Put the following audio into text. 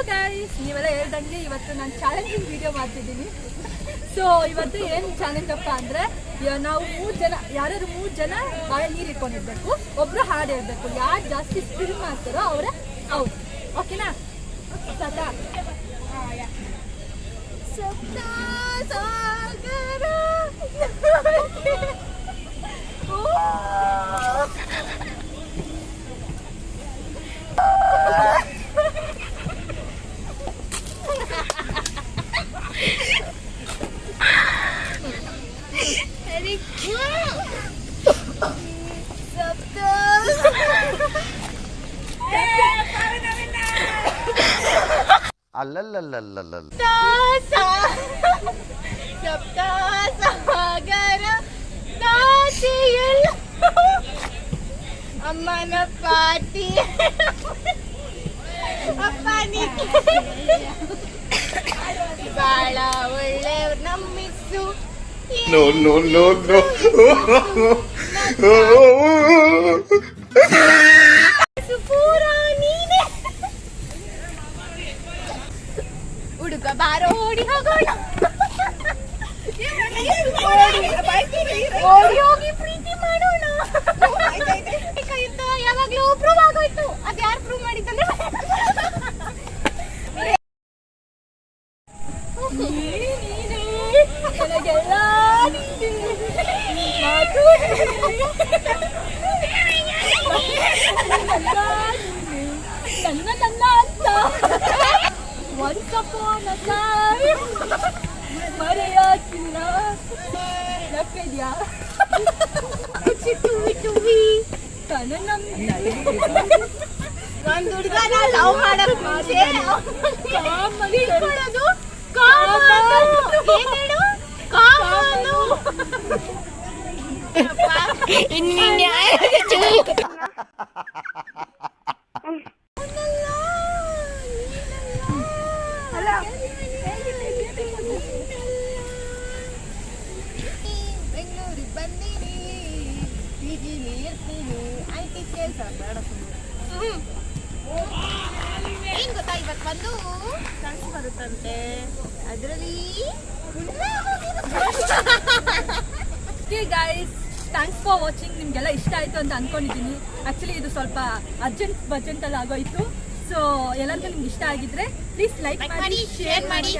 Guys, ನೀವೆಲ್ಲ ಹೇಳ್ದಂಗೆ ಇವತ್ತು ನಾನು ಚಾಲೆಂಜಿಂಗ್ ವಿಡಿಯೋ ಮಾಡ್ತಿದ್ದೀನಿ. ಸೊ ಇವತ್ತು ಏನು ಚಾಲೆಂಜ್ ಅಪ್ಪ ಅಂದರೆ, ನಾವು 3 ಜನ, ಯಾರು 3 ಜನ ಬಾಳೆ ನೀರು ಇಟ್ಕೊಂಡಿರ್ಬೇಕು, ಒಬ್ರು ಹಾಡು ಹೇಳ್ಬೇಕು. ಯಾರು ಜಾಸ್ತಿ ಸ್ಪಿಲ್ ಮಾಡ್ತಾರೋ ಅವರೇ ಔಟ್. ಓಕೆನಾ? ಸಾಕಾ? ಸಪ್ತ ಸಾಗರ ಸಪ್ತ ಸಾಗರ ಅಮ್ಮನ ಪಾಟಿ ಅಪ್ಪನಿಗೆ ಬಾಳ ಒಳ್ಳೆ ನಮ್ಮಿಸು. ಪೂರ ನೀನೆ ಹುಡುಗ ಬಾರ ಓಡಿ ಹೋಗೋಣ, ಓಡಿ ಹೋಗಿ ಪ್ರೀತಿ ಮಾಡೋಣ. ಯಾವಾಗ್ಲೂ ಪ್ರೂವ್ ಆಗೋಯ್ತು. ಅದ್ ಯಾರು ಪ್ರೂವ್ ಮಾಡಿದ್ದಂದ್ರೆ ನನಗೆಲ್ಲ ನನ್ನ ಅಂತ ಒಂದ್ಸಪ್ಪ ಮರೆಯಾಕಿಲ್ಲ ಲಕ್ಕಿದ್ಯಾ ಒಂದ್ ಹುಡುಗನ ಲವ್ ಮಾಡಕ್ ಮುಂಚೆ ತಿಳ್ಕೊಳ್ಳೋದು ಬೆಂಗಳೂರಿಗೆ ಬಂದೀನಿ, PGಲಿ ಇರ್ತೀನಿ, IT ಕೆಲಸ ಬೇಡ. ಏನ್ ಗೊತ್ತಾ, ಇವತ್ತು ಬಂದು ಕನಸು ಬರುತ್ತಂತೆ, ಅದರಲ್ಲಿ ಗೈಸ್ ಥ್ಯಾಂಕ್ಸ್ ಫಾರ್ ವಾಚಿಂಗ್. ನಿಮಗೆಲ್ಲ ಇಷ್ಟ ಆಯಿತು ಅಂತ ಅಂದ್ಕೊಂಡಿದ್ದೀನಿ. ಆ್ಯಕ್ಚುಲಿ ಇದು ಸ್ವಲ್ಪ ಅರ್ಜೆಂಟಲ್ಲಿ ಆಗೋಯಿತು. ಸೊ ಎಲ್ಲರಿಗೂ ನಿಮ್ಗೆ ಇಷ್ಟ ಆಗಿದ್ರೆ ಪ್ಲೀಸ್ ಲೈಕ್ ಮಾಡಿ, ಶೇರ್ ಮಾಡಿ.